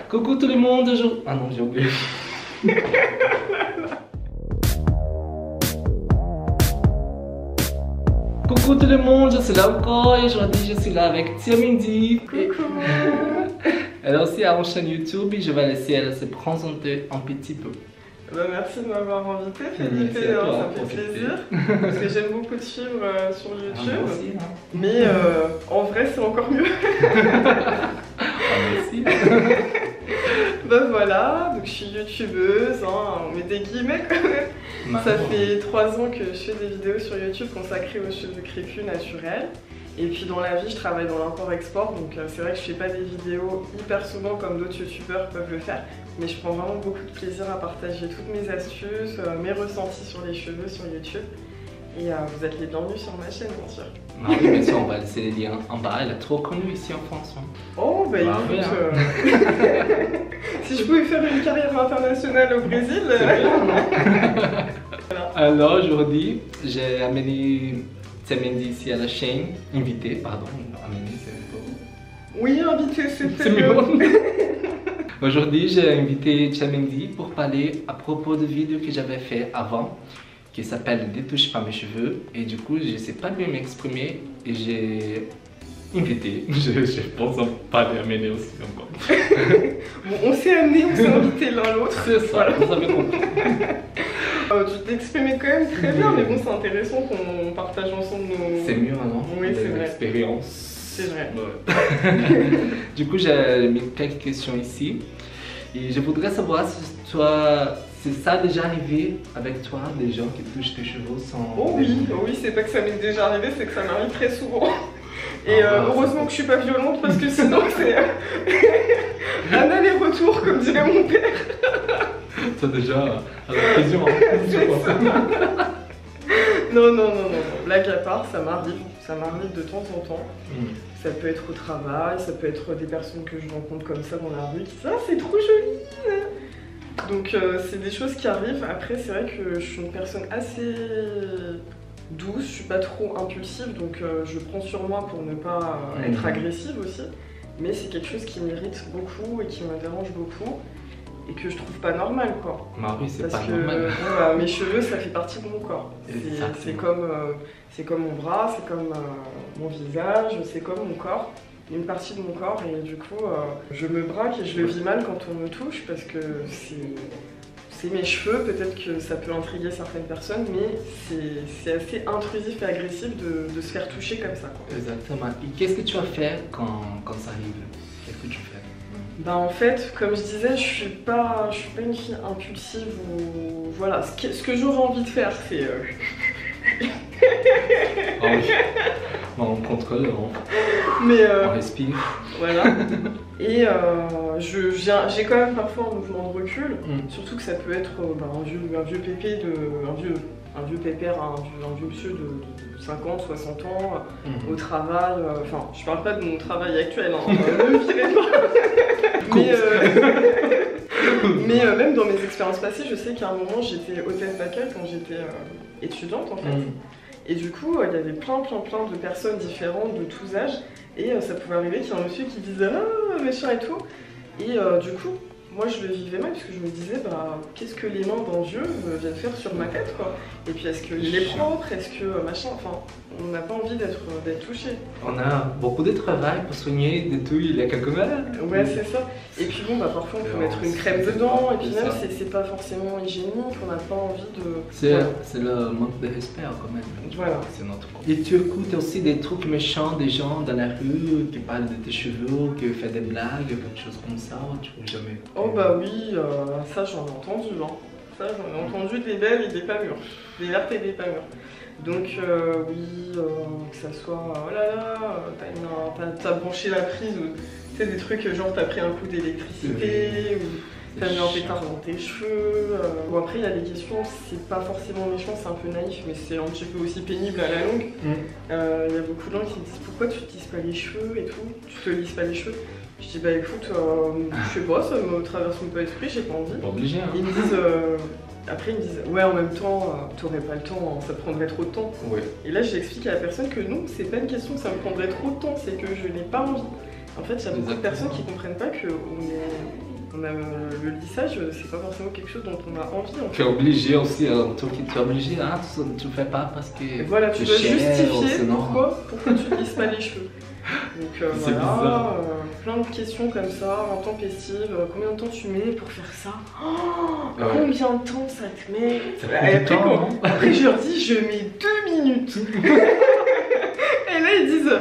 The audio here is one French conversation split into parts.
Coucou tout le monde, Ah non, j'ai oublié. Coucou tout le monde, je suis là encore et aujourd'hui je suis là avec Tia Mindy. Coucou. Elle aussi a une chaîne YouTube et je vais laisser elle se présenter un petit peu. Merci de m'avoir invité, Merci Philippe, à toi, ça me fait plaisir. Parce que j'aime beaucoup te suivre sur YouTube. Merci. Mais en vrai, c'est encore mieux. Merci. Ben voilà, donc je suis youtubeuse, hein, on met des guillemets quand même. Ça fait 3 ans que je fais des vidéos sur YouTube consacrées aux cheveux crépus naturels. Et puis dans la vie, je travaille dans l'import-export, donc c'est vrai que je fais pas des vidéos hyper souvent comme d'autres youtubeurs peuvent le faire. Mais je prends vraiment beaucoup de plaisir à partager toutes mes astuces, mes ressentis sur les cheveux sur YouTube. Et vous êtes les bienvenus sur ma chaîne, bien sûr. Ah oui, bien sûr, on va laisser les liens en bas. Elle est trop connue ici en France. Hein. Oh, bah écoute, oui, hein. Si je pouvais faire une carrière internationale au Brésil... C'est bien, non? Voilà. Alors aujourd'hui, j'ai amené Tia Mindy ici à la chaîne. Invité, pardon. Amené, c'est beau. Oui, invité, c'est mieux. Aujourd'hui, j'ai invité Tia Mindy pour parler à propos de vidéos que j'avais fait avant, qui s'appelle Ne touche pas mes cheveux. Et du coup, je ne sais pas bien m'exprimer et j'ai invité. Je pense en parler amené aussi encore. Bon, on s'est amené, on s'est invité l'un l'autre. C'est ça, voilà. Vous avez compris. Tu t'exprimais quand même très bien, mais bon, c'est intéressant qu'on partage ensemble nos... C'est mieux maintenant. Oui, c'est vrai. L'expérience. C'est vrai. Ouais. Du coup, j'ai mis quelques questions ici. Et je voudrais savoir si toi, c'est ça déjà arrivé avec toi, des gens qui touchent tes cheveux sans... Oh oui, oh oui, c'est pas que ça m'est déjà arrivé, c'est que ça m'arrive très souvent. Et heureusement que je suis pas violente parce que sinon c'est un aller-retour, comme dirait mon père. T'as déjà à la prison. Non, blague à part, ça m'arrive de temps en temps. Ça peut être au travail, ça peut être des personnes que je rencontre comme ça dans la rue qui disent « Ah, c'est trop joli !» Donc c'est des choses qui arrivent. Après, c'est vrai que je suis une personne assez douce, je suis pas trop impulsive, donc je prends sur moi pour ne pas être agressive aussi. Mais c'est quelque chose qui m'irrite beaucoup et qui me dérange beaucoup. Et que je trouve pas normal, quoi. Bah oui, c'est pas Parce normal. que mes cheveux, ça fait partie de mon corps. C'est comme mon bras, c'est comme mon visage, c'est comme mon corps, une partie de mon corps. Et du coup, je me braque et je le vis mal quand on me touche parce que c'est mes cheveux. Peut-être que ça peut intriguer certaines personnes, mais c'est assez intrusif et agressif de se faire toucher comme ça, quoi. Exactement. Et qu'est-ce que tu vas faire quand ça arrive? Qu'est-ce que tu fais? Ben en fait, comme je disais, je suis pas une fille impulsive ou... Voilà, ce que j'aurais envie de faire, c'est... Oh oui. Bon, on contrôle, on respire. Voilà. Et j'ai quand même parfois un mouvement de recul, surtout que ça peut être un vieux pépé un vieux pépère, un vieux monsieur de 50, 60 ans, au travail, enfin, je parle pas de mon travail actuel, hein, ne me virez pas. Mais même dans mes expériences passées, je sais qu'à un moment, j'étais hôtesse d'accueil quand j'étais étudiante, en fait. Et du coup, il y avait plein de personnes différentes, de tous âges, et ça pouvait arriver qu'il y ait un monsieur qui disait « Ah, machin et tout ». Et du coup, moi je le vivais mal parce que je me disais bah qu'est-ce que les mains d'un dieu viennent faire sur ma tête, quoi. Et puis est-ce qu'il est propre, est-ce que machin, enfin on n'a pas envie d'être touché. On a beaucoup de travail pour soigner des touilles il y a quelques mois. Ouais, c'est ça. Et puis bon bah parfois on peut mettre une crème dedans et puis même c'est pas forcément hygiénique, on n'a pas envie de... C'est le manque de respect quand même. Voilà. C'est notre corps. Et tu écoutes aussi des trucs méchants des gens dans la rue qui parlent de tes cheveux, qui font des blagues, quelque chose comme ça, tu veux jamais... Oh bah oui, ça j'en ai entendu, hein. Ça j'en ai entendu des belles et des pas mûres, des vertes et des pas mûres. Donc oui, que ça soit, oh là là, t'as branché la prise, tu sais des trucs genre t'as pris un coup d'électricité, ou t'as mis un pétard dans tes cheveux. Bon après il y a des questions, c'est pas forcément méchant, c'est un peu naïf, mais c'est un petit peu aussi pénible à la longue. Il y a beaucoup de gens qui disent pourquoi tu te lisses pas les cheveux et tout, tu te lisses pas les cheveux. Je dis bah écoute, je sais pas, ça me traverse mon peu l'esprit, j'ai pas envie. Pas obligé, hein. Ils me disent, après ils me disent ouais en même temps, t'aurais pas le temps, ça prendrait trop de temps. Ouais. Et là j'explique à la personne que non, c'est pas une question que ça me prendrait trop de temps, c'est que je n'ai pas envie. En fait, il y a beaucoup de personnes qui comprennent pas que le lissage, c'est pas forcément quelque chose dont on a envie. Tu es obligé aussi, tu es obligé, hein, tu fais pas parce que. Voilà, tu dois justifier pourquoi tu lisses pas les cheveux. Donc voilà, plein de questions comme ça, intempestives. Combien de temps tu mets pour faire ça? Combien de temps ça te met? Après, je leur dis, je mets 2 minutes. Et là, ils disent,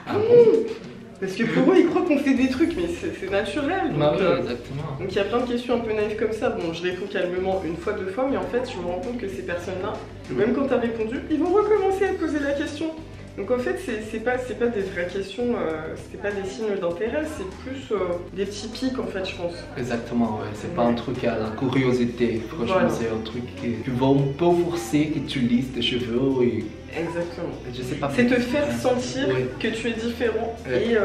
ah bon? Parce que pour eux, ils croient qu'on fait des trucs, mais c'est naturel. Donc, oui, exactement. Donc il y a plein de questions un peu naïves comme ça. Bon, je réponds calmement une fois, 2 fois, mais en fait, je me rends compte que ces personnes-là, même quand tu as répondu, ils vont recommencer à te poser la question. Donc en fait, c'est pas des vraies questions, c'est pas des signes d'intérêt, c'est plus des petits pics en fait, je pense. Exactement, ouais. C'est pas un truc à la curiosité. Franchement, voilà. C'est un truc qui va un peu forcer que tu lisses tes cheveux et... Exactement. Je sais pas. C'est te faire sentir que tu es différent et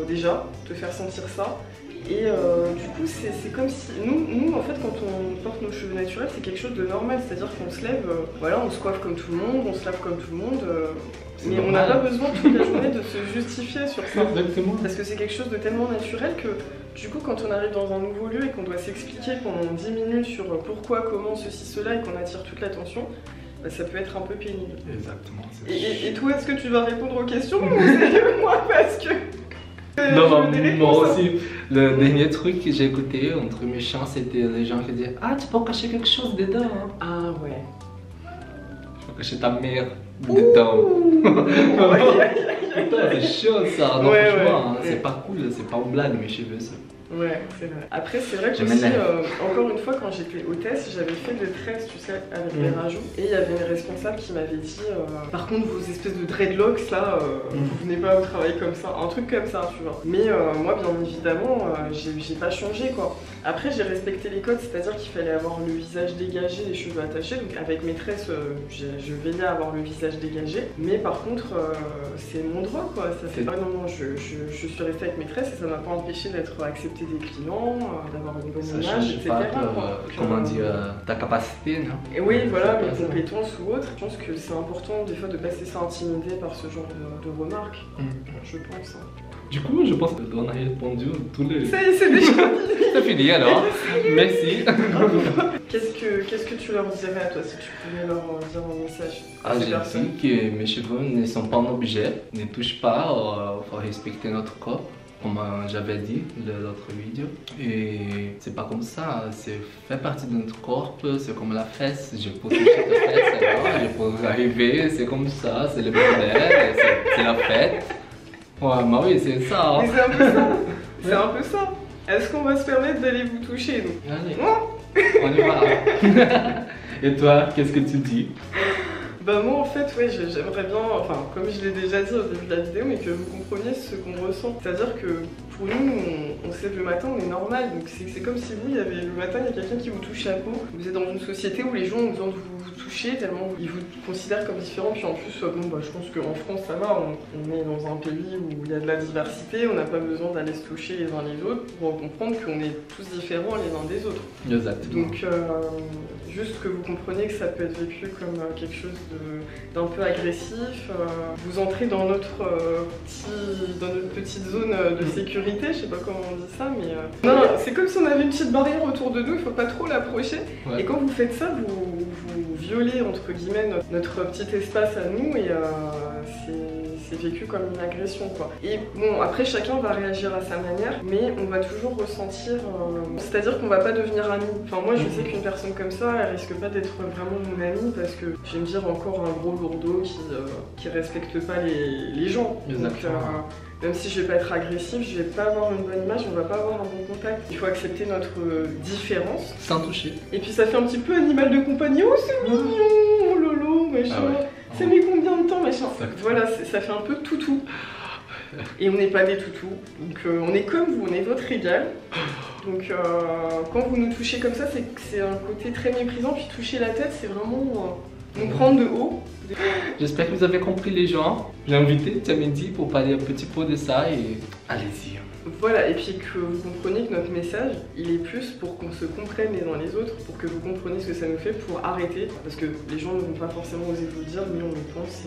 déjà te faire sentir ça. Et du coup, c'est comme si nous, en fait, quand on porte nos cheveux naturels, c'est quelque chose de normal. C'est-à-dire qu'on se lève, voilà, on se coiffe comme tout le monde, on se lave comme tout le monde. Mais on n'a pas besoin toute la journée de se justifier sur ça. Exactement. Parce que c'est quelque chose de tellement naturel que, du coup, quand on arrive dans un nouveau lieu et qu'on doit s'expliquer pendant 10 minutes sur pourquoi, comment, ceci, cela, et qu'on attire toute l'attention, bah, ça peut être un peu pénible. Exactement. Et toi, est-ce que tu vas répondre aux questions ou c'est moi parce que... Non, moi aussi, le dernier truc que j'ai écouté entre méchants, c'était les gens qui disaient, ah, tu peux cacher quelque chose dedans, hein. Ah ouais. Je peux cacher ta mère dedans. Putain, c'est chaud ça, non, franchement, c'est pas cool, c'est pas une blague mes cheveux ça. Ouais, c'est vrai. Après, c'est vrai que aussi, encore une fois, quand j'étais hôtesse, j'avais fait des tresses, tu sais, avec les rajouts. Et il y avait une responsable qui m'avait dit par contre, vos espèces de dreadlocks là, vous venez pas au travail comme ça. Un truc comme ça, tu vois. Mais moi, bien évidemment, j'ai pas changé quoi. Après, j'ai respecté les codes, c'est-à-dire qu'il fallait avoir le visage dégagé, les cheveux attachés. Donc, avec mes tresses, je veillais à avoir le visage dégagé. Mais par contre, c'est mon droit quoi. Ça fait pas, non, je suis restée avec mes tresses et ça m'a pas empêché d'être acceptée des clients, d'avoir une bonne image, etc. Comment dire, ta capacité, non? Et oui, voilà, mes compétences ou autres. Je pense que c'est important des fois de pas se laisser intimider par ce genre de remarques. Je pense. Du coup, je pense qu'on a répondu à tous les... C'est déjà fini. C'est fini alors. Merci. Qu'est-ce que tu leur dirais à toi si tu pouvais leur dire un message? Ah, j'ai dit que mes cheveux ne sont pas un objet, ne touchent pas, il faut respecter notre corps. Comme j'avais dit dans l'autre vidéo, et c'est pas comme ça, c'est fait partie de notre corps, c'est comme la fesse, je peux toucher ta fesse alors, je peux arriver, c'est comme ça, c'est le bordel, c'est la fête. Ouais, bah oui, c'est ça. Hein. Mais c'est un peu ça, c'est un peu ça. Est-ce qu'on va se permettre d'aller vous toucher, nous? Allez, on y va. Et toi, qu'est-ce que tu dis? Bah moi en fait ouais j'aimerais bien, enfin comme je l'ai déjà dit au début de la vidéo, mais que vous compreniez ce qu'on ressent. C'est-à-dire que pour nous, on se lève le matin, on est normal, donc c'est comme si vous, le matin il y a quelqu'un qui vous touche la peau. Vous êtes dans une société où les gens ont besoin de vous toucher tellement ils vous considèrent comme différent. Puis en plus, bon bah je pense qu'en France ça va, on est dans un pays où il y a de la diversité, on n'a pas besoin d'aller se toucher les uns les autres pour comprendre qu'on est tous différents les uns des autres. Exactement. Donc juste que vous compreniez que ça peut être vécu comme quelque chose d'un peu agressif. Vous entrez dans notre petite zone de sécurité, je sais pas comment on dit ça, mais non, c'est comme si on avait une petite barrière autour de nous, il faut pas trop l'approcher. Ouais. Et quand vous faites ça, vous violez entre guillemets notre petit espace à nous et c'est vécu comme une agression quoi. Et bon, après chacun va réagir à sa manière, mais on va toujours ressentir, c'est-à-dire qu'on va pas devenir amis. Enfin moi je sais qu'une personne comme ça, elle risque pas d'être vraiment mon amie parce que je vais me dire encore un gros lourdeau qui respecte pas les gens. Donc même si je vais pas être agressive, je vais pas avoir une bonne image, on va pas avoir un bon contact. Il faut accepter notre différence. Sans toucher. Et puis ça fait un petit peu animal de compagnie, oh c'est mignon, oh lolo, machin. Ah ouais. Ça met combien de temps, machin. Voilà, ça fait un peu toutou. Et on n'est pas des toutous, donc on est comme vous, on est votre égal. Donc quand vous nous touchez comme ça, c'est un côté très méprisant, puis toucher la tête, c'est vraiment nous prendre de haut. J'espère que vous avez compris les gens. J'ai invité Tiamedy pour parler un petit peu de ça et allez-y. Voilà, et puis que vous compreniez que notre message, il est plus pour qu'on se comprenne les uns les autres, pour que vous compreniez ce que ça nous fait, pour arrêter, parce que les gens ne vont pas forcément oser vous le dire, mais on le pense.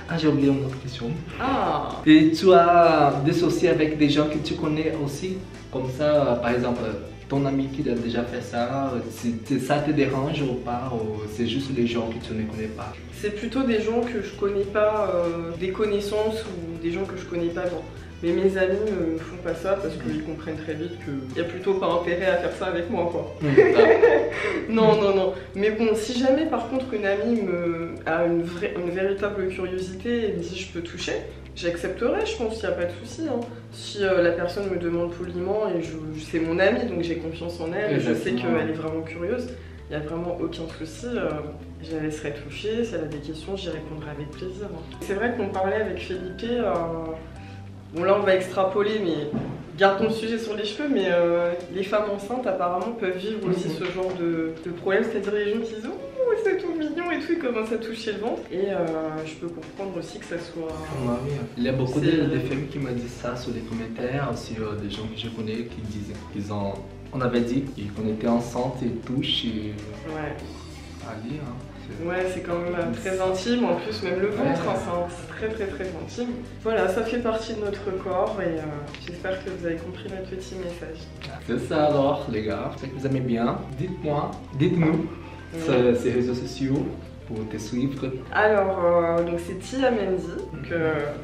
Ah, j'ai oublié une autre question. Ah. Et tu as dissocié avec des gens que tu connais aussi? Comme ça, par exemple, ton ami qui a déjà fait ça, ça te dérange ou pas? Ou c'est juste les gens que tu ne connais pas? C'est plutôt des gens que je connais pas, des connaissances ou des gens que je connais pas avant. Mais mes amis ne font pas ça parce qu'ils comprennent très vite qu'il n'y a plutôt pas intérêt à faire ça avec moi, quoi. Non. Mais bon, si jamais par contre une amie a une véritable curiosité et me dit je peux toucher, j'accepterai, je pense, il n'y a pas de souci. Hein. Si la personne me demande poliment et c'est mon amie, donc j'ai confiance en elle, et je sais qu'elle est vraiment curieuse, il n'y a vraiment aucun souci, je la laisserai toucher, si elle a des questions, j'y répondrai avec plaisir. Hein. C'est vrai qu'on parlait avec Felipe, bon là on va extrapoler, mais gardons le sujet sur les cheveux, mais les femmes enceintes apparemment peuvent vivre aussi ce genre de problème, c'est-à-dire les gens qui disent oh c'est tout mignon et tout, ils commencent à toucher le ventre, et je peux comprendre aussi que ça soit... Oui. Il y a beaucoup de femmes qui m'ont dit ça sur les commentaires, aussi des gens que je connais qui disent qu'ils ont... On avait dit qu'on était enceinte et touche et... Ouais. Allez, hein. Ouais, c'est quand même très intime, en plus même le ventre, hein, c'est très intime. Voilà, ça fait partie de notre corps et j'espère que vous avez compris notre petit message. C'est ça alors les gars, j'espère que vous aimez bien. Dites-nous sur ces réseaux sociaux pour te suivre. Alors, donc c'est Tia Mendy,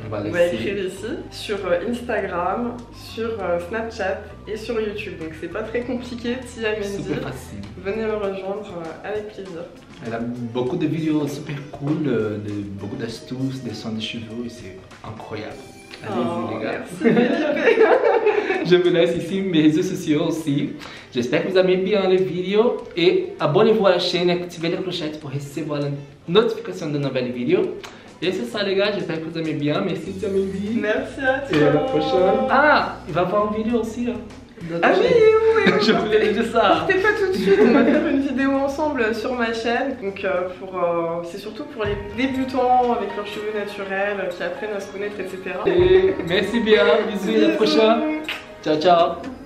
on va écrire ici, sur Instagram, sur Snapchat et sur YouTube. Donc c'est pas très compliqué, Tia Mendy. Super facile. Venez me rejoindre avec plaisir. Elle a beaucoup de vidéos super cool, beaucoup d'astuces, des soins de cheveux, c'est incroyable. Allez-y les gars. Merci. Je vous laisse ici mes réseaux sociaux aussi. J'espère que vous aimez bien les vidéos et abonnez-vous à la chaîne et activez la clochette pour recevoir la notification de nouvelles vidéos. Et c'est ça les gars, j'espère que vous aimez bien. Merci Tia Mendy. Merci à toi. Et à la prochaine. Ah, il va y avoir une vidéo aussi là. Ah oui, je voulais dire ça. Partez pas tout de suite, on va faire une vidéo ensemble sur ma chaîne. Donc c'est surtout pour les débutants avec leurs cheveux naturels, qui apprennent à se connaître, etc. Et merci bien, bisous, à la prochaine. Ciao, ciao.